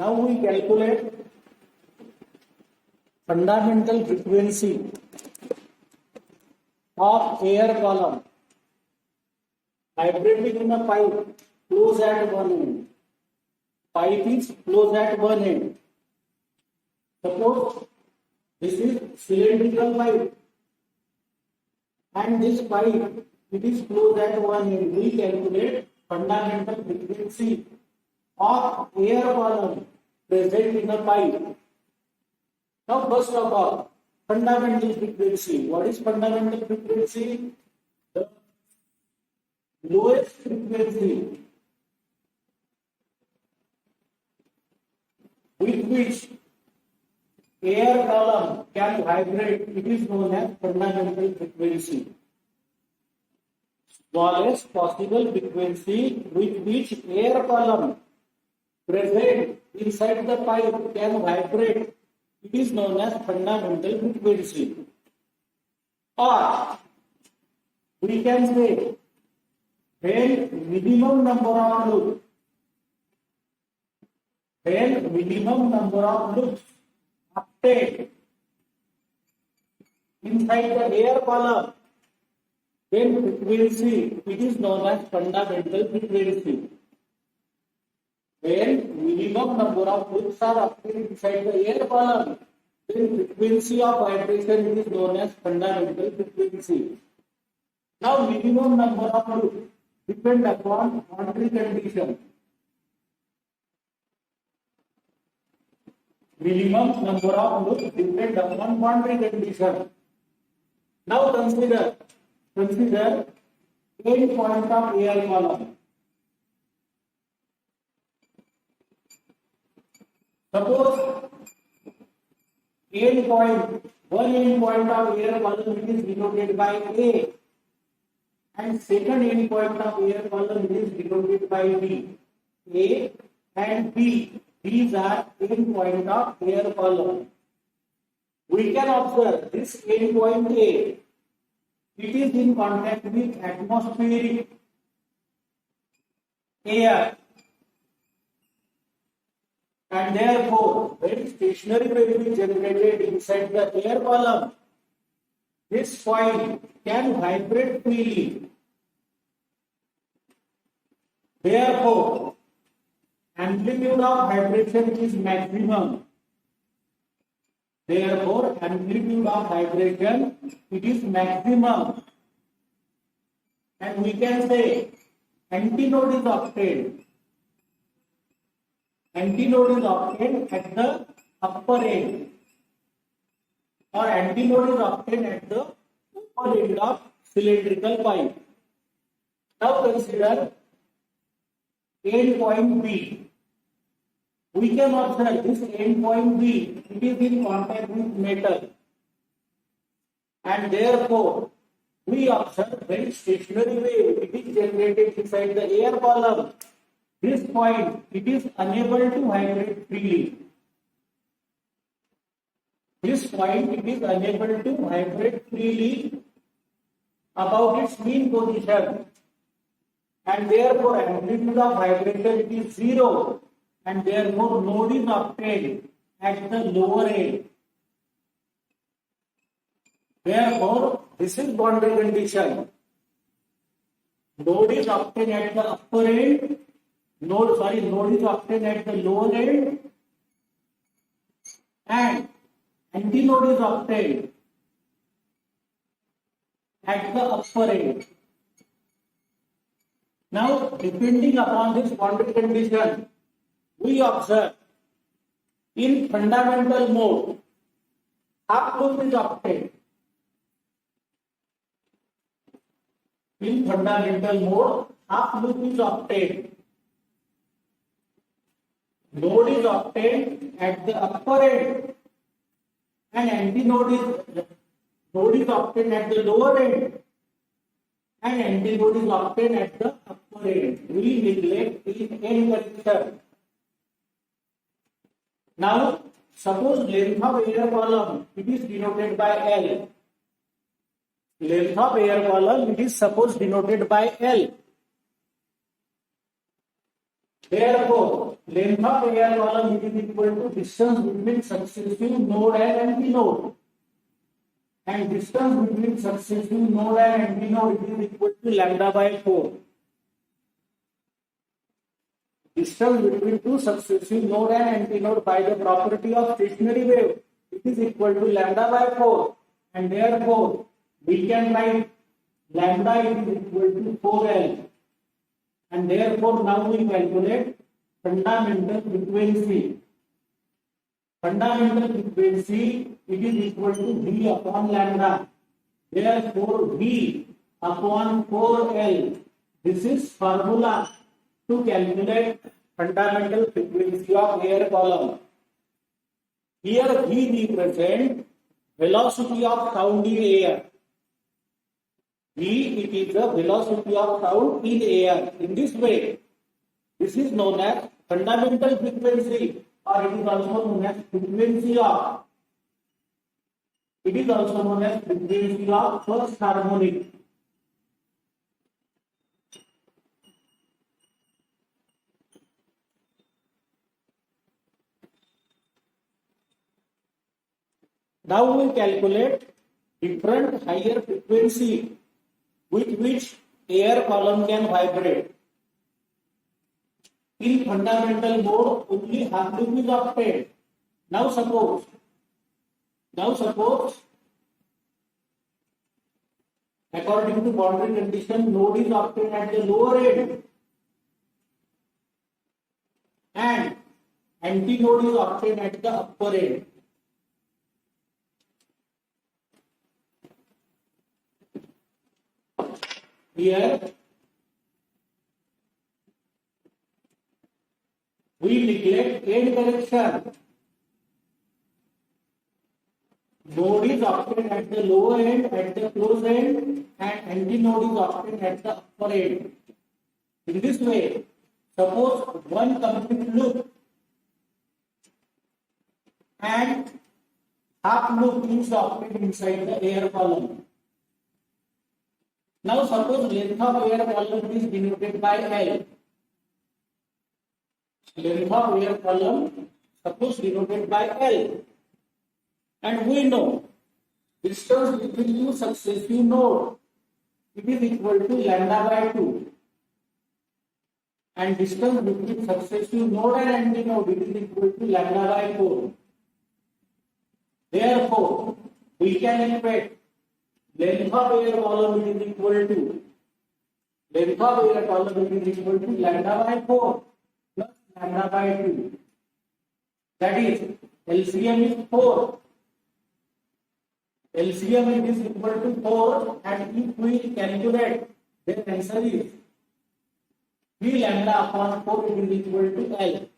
Now we calculate fundamental frequency of air column vibrating in a pipe close at one end. Pipe is close at one end. Suppose this is cylindrical pipe and this pipe it is closed at one end. We calculate fundamental frequency of air column present in a pipe. Now first of all, fundamental frequency. What is fundamental frequency? The lowest frequency with which air column can vibrate, it is known as fundamental frequency. Smallest possible frequency with which air column present inside the pipe can vibrate, it is known as fundamental frequency. Or we can say when minimum number of loops, obtained inside the air column, then frequency it is known as fundamental frequency. When minimum number of loops are obtained inside the air column, then frequency of vibration is known as fundamental frequency. Now minimum number of loops depend upon boundary condition. Minimum number of loops depend upon boundary condition. Now consider end point of air column. Suppose one end point of air column is denoted by A and second end point of air column is denoted by B. A and B, these are end point of air column. We can observe this end point A, it is in contact with atmospheric air, and therefore when stationary wave is generated inside the air column, this point can vibrate freely. Therefore amplitude of vibration is maximum. Therefore amplitude of vibration it is maximum, and we can say antinode is obtained. Antinode is obtained at the upper end, or antinode is obtained at the upper end of cylindrical pipe. Now consider end point B. We can observe this end point B, it is in contact with metal, and therefore we observe when stationary wave it is generated inside the air column, this point it is unable to vibrate freely. This point it is unable to vibrate freely about its mean position, and therefore amplitude of vibration it is zero, and therefore node is obtained at the lower end. Therefore this is boundary condition. Node is obtained at the upper end, node is obtained at the lower end, and antinode is obtained at the upper end. Now depending upon this boundary condition, we observe in fundamental mode half loop is obtained. In fundamental mode half loop is obtained. Node is obtained at the upper end, and antinode is obtained at the lower end, and antinode is obtained at the upper end. We neglect in end condition. Now suppose length of air column it is denoted by L. Length of air column it is suppose denoted by L. Therefore, length of air column is equal to distance between successive node and antinode. And distance between successive node and antinode is equal to lambda by 4. Distance between two successive node and antinode by the property of stationary wave, it is equal to lambda by 4. And therefore, we can write lambda is equal to 4L. And therefore, now we calculate fundamental frequency. Fundamental frequency, it is equal to V upon lambda. Therefore, V upon 4L. This is formula to calculate fundamental frequency of air column. Here V represents velocity of sound in air. V, it is the velocity of sound in air. In this way, this is known as fundamental frequency, or it is also known as frequency of. It is also known as frequency of first harmonic. Now we calculate different higher frequency with which air column can vibrate. In fundamental mode, only half loop is obtained. Now suppose, according to boundary condition, node is obtained at the lower end and antinode is obtained at the upper end. Here we neglect end direction. Node is obtained at the lower end, at the close end, and antinode is obtained at the upper end. In this way, suppose one complete loop and half loop is obtained inside the air column. Now suppose length of air column is denoted by L. Length of air column suppose denoted by L. And we know distance between two successive nodes, it is equal to lambda by 2. And distance between successive node and antinode, it is equal to lambda by 4. Therefore, we can expect length of air column is equal to lambda by 4 plus lambda by 2. That is, LCM is 4. LCM is equal to 4, and if we calculate, then answer is 3 lambda upon 4 is equal to L.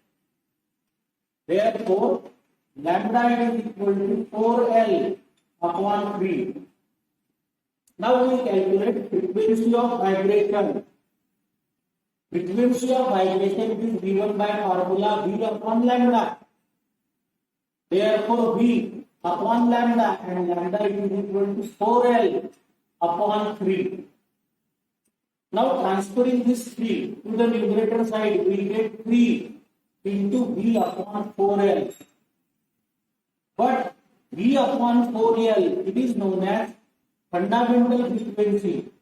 Therefore, lambda is equal to 4L upon 3. Now we calculate frequency of vibration. Frequency of vibration is given by formula V upon lambda. Therefore, V upon lambda, and lambda is equal to 4L upon 3. Now transferring this 3 to the numerator side, we get 3 into V upon 4L. But V upon 4L, it is known as fundamental frequency.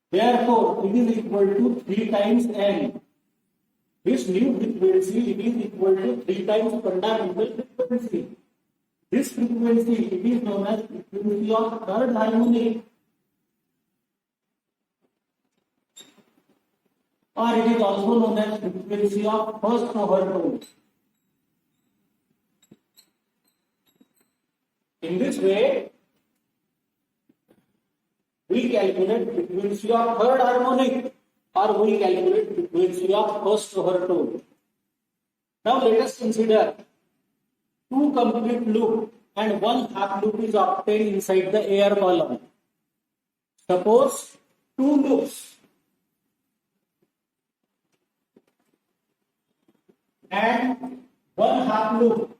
Therefore, it is equal to 3 times N. This new frequency, it is equal to 3 times fundamental frequency. This frequency, it is known as frequency of third harmonic, or it is also known as frequency of first overtone. In this way, we calculate frequency of third harmonic, or we calculate frequency of first overtone. Now let us consider 2 complete loop and 1 half loop is obtained inside the air column. Suppose 2 loops and 1 half loop,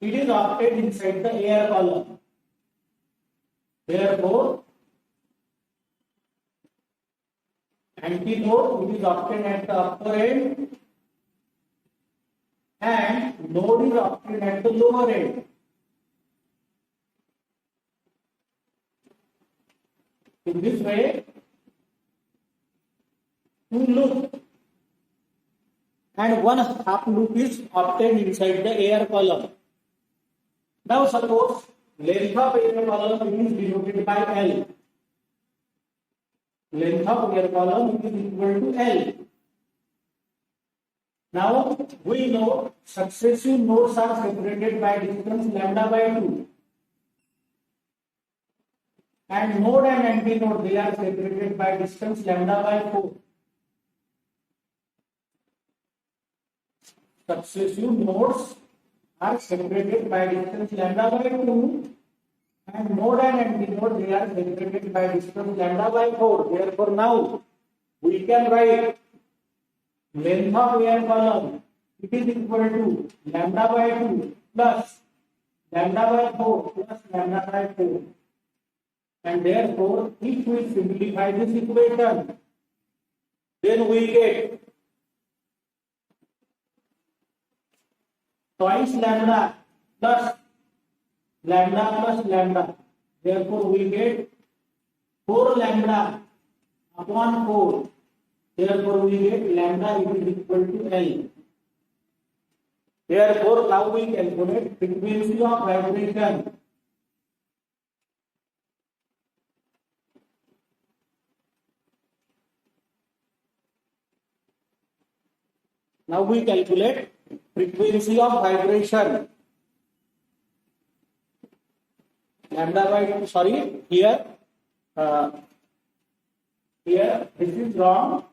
it is obtained inside the air column. Therefore, antinote it is obtained at the upper end and node is obtained at the lower end. In this way, two loop and one half loop is obtained inside the air column. Now suppose length of air column is denoted by L. Length of air column is equal to L. Now we know successive nodes are separated by distance lambda by 2. And node and antinode they are separated by distance lambda by 4. Successive nodes are separated by distance lambda by 2 and node and antinode they are separated by distance lambda by 4. Therefore now we can write length of air column it is equal to lambda by 2 plus lambda by 4 plus lambda by 4. And therefore, if we simplify this equation, then we get twice lambda plus lambda. Therefore, we get 4 lambda upon 4. Therefore, we get lambda is equal to L. Therefore, now we calculate frequency of vibration. Now we calculate frequency of vibration. Lambda by 2, sorry, here this is wrong.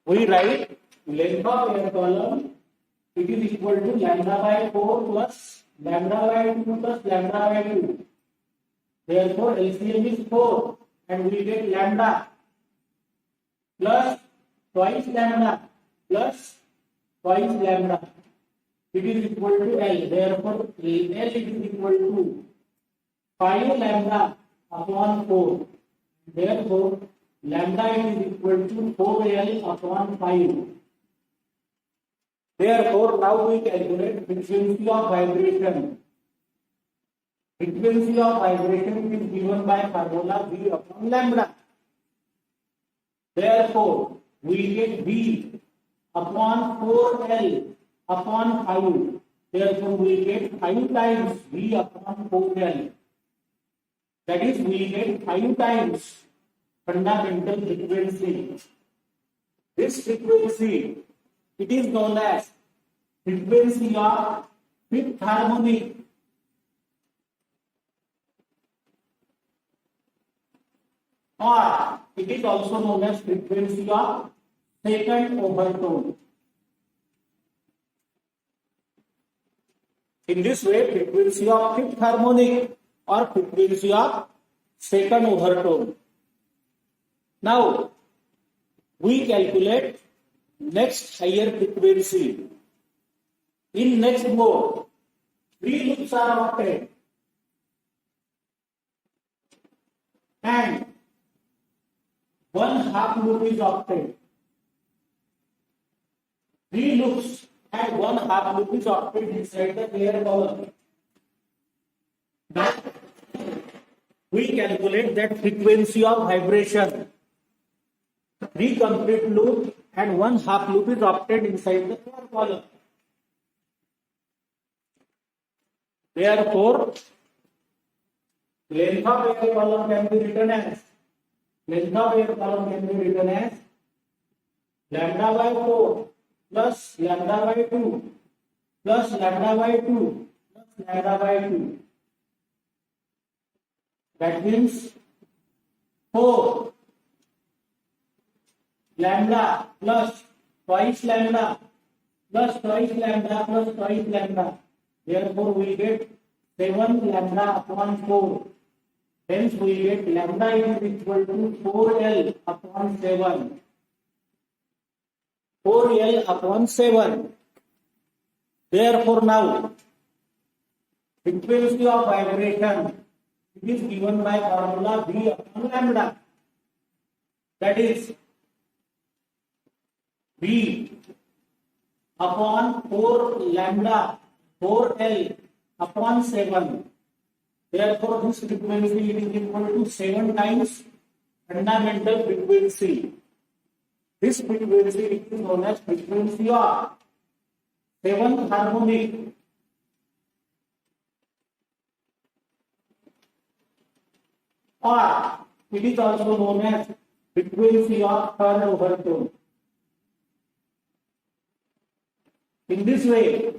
We write length of air column it is equal to lambda by 4 plus lambda by 2 plus lambda by 2. Therefore, LCM is 4 and we get lambda plus twice lambda plus twice lambda. It is equal to L. Therefore, L is equal to 5 lambda upon 4. Therefore, lambda is equal to 4L upon 5. Therefore, now we calculate frequency of vibration. Frequency of vibration is given by formula V upon lambda. Therefore, we get V upon 4L upon 5. Therefore, we get 5 times V upon 4L. That is, we get 5 times fundamental frequency. This frequency, it is known as frequency of fifth harmonic. Or it is also known as frequency of second overtone. In this way, frequency of fifth harmonic or frequency of second overtone. Now, we calculate next higher frequency. In next mode, 3 loops are obtained. And 1/2 loop is obtained. 3 loops and 1/2 loop is obtained inside the air column. Now, we calculate that frequency of vibration. 3 complete loop and 1/2 loop is obtained inside the air column. Therefore, length of air column can be written as lambda by 4 plus lambda by 2 plus lambda by 2 plus lambda by 2. That means 4 lambda plus twice lambda plus twice lambda plus twice lambda. Therefore, we get 7 lambda upon 4. Hence, we get lambda is equal to 4L upon 7. 4L upon 7. Therefore, now frequency of vibration, it is given by formula V upon lambda. That is V upon 4 lambda 4L upon 7. Therefore, this frequency is equal to 7 times fundamental frequency. This frequency is known as frequency of 7th harmonic, or it is also known as frequency of third overtone. In this way,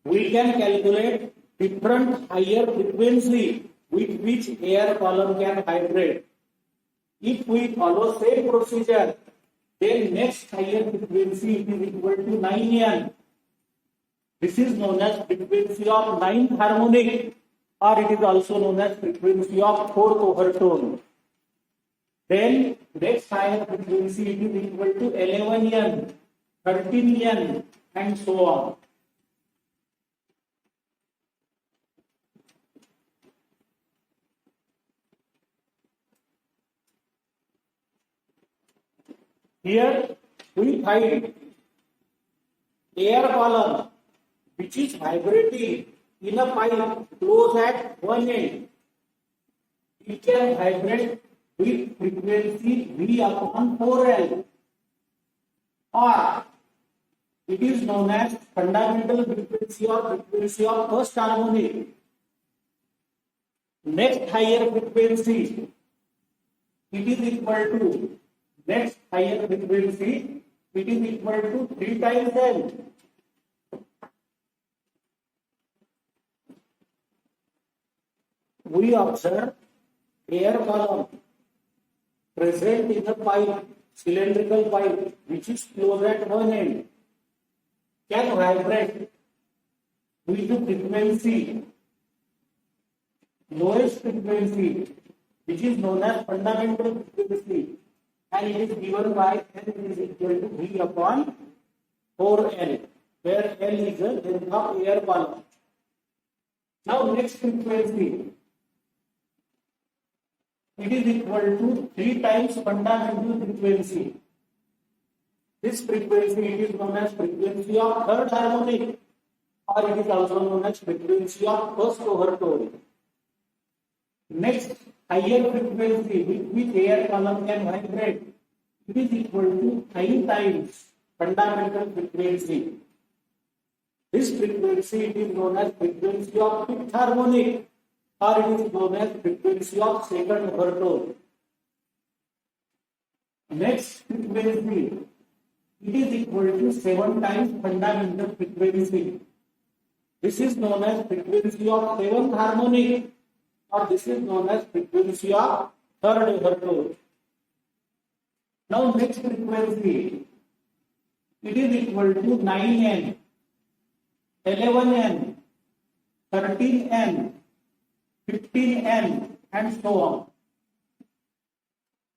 we can calculate different higher frequency with which air column can vibrate. If we follow same procedure, then next higher frequency is equal to 9N. This is known as frequency of 9th harmonic, or it is also known as frequency of 4th overtone. Then next higher frequency it is equal to 11N, 13N, and so on. Here we find air column which is vibrating in a pipe close at one end. It can vibrate with frequency V upon 4L, or it is known as fundamental frequency or frequency of first harmonic. Next higher frequency, it is equal to next higher frequency, it is equal to 3 times L. We observe air column present in the pipe, cylindrical pipe, which is closed at one end, can vibrate with the frequency, lowest frequency, which is known as fundamental frequency, and it is given by N is equal to V upon 4L, where L is the length of air column. Now next frequency, it is equal to 3 times fundamental frequency. This frequency it is known as frequency of third harmonic, or it is also known as frequency of first overtone. Next higher frequency with which air column can vibrate, it is equal to 9 times fundamental frequency. This frequency it is known as frequency of fifth harmonic, or it is known as frequency of second overtone. Next frequency, it is equal to 7 times fundamental frequency. This is known as frequency of 7th harmonic, or this is known as frequency of third overtone. Now next frequency, it is equal to 9N, 11N, 13N, 15N, and so on.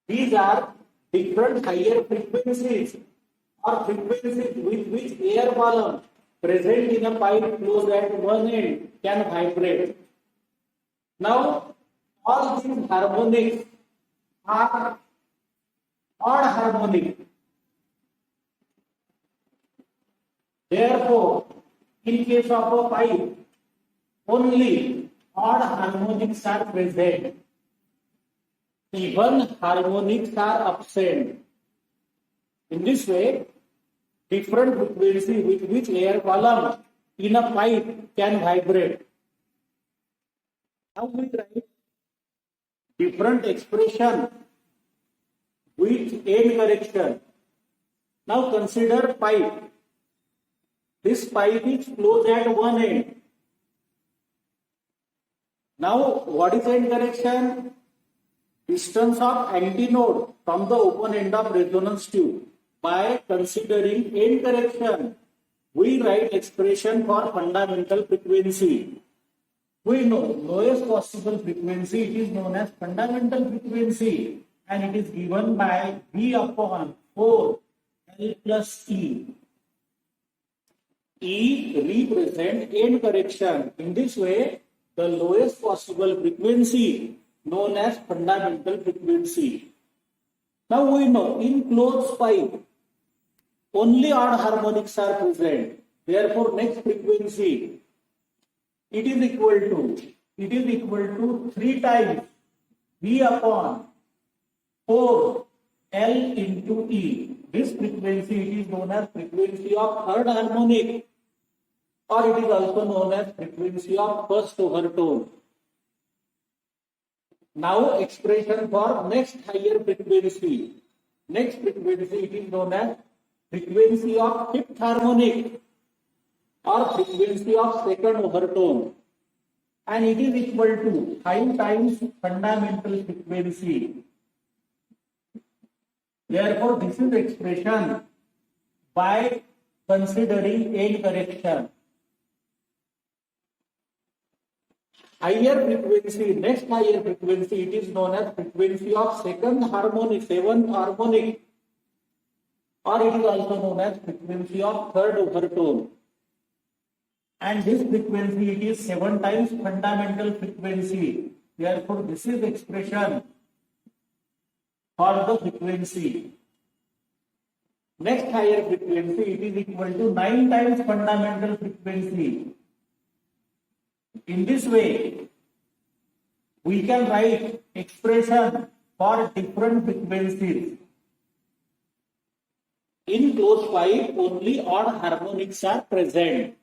These are different higher frequencies, or frequencies with which air column present in a pipe closed at one end can vibrate. Now, all these harmonics are odd harmonic. Therefore, in case of a pipe, only odd harmonics are present. Even harmonics are absent. In this way, different frequency with which air column in a pipe can vibrate. Now we write different expression with end correction. Now consider pipe. This pipe is closed at one end. Now what is end correction? Distance of antinode from the open end of resonance tube. By considering end correction, we write expression for fundamental frequency. We know lowest possible frequency, it is known as fundamental frequency, and it is given by V upon 4 L plus E. E represent end correction. In this way, the lowest possible frequency known as fundamental frequency. Now we know in closed pipe only odd harmonics are present. Therefore, next frequency it is equal to 3 times V upon 4 L into E. This frequency it is known as frequency of third harmonic, or it is also known as frequency of first overtone. Now expression for next higher frequency. Next frequency it is known as frequency of fifth harmonic or frequency of second overtone, and it is equal to 5 times fundamental frequency. Therefore, this is expression by considering end correction. Higher frequency, next higher frequency, it is known as frequency of second harmonic, seventh harmonic, or it is also known as frequency of third overtone. And this frequency, it is 7 times fundamental frequency. Therefore, this is expression for the frequency. Next higher frequency, it is equal to 9 times fundamental frequency. In this way, we can write expression for different frequencies. In closed pipe, only odd harmonics are present.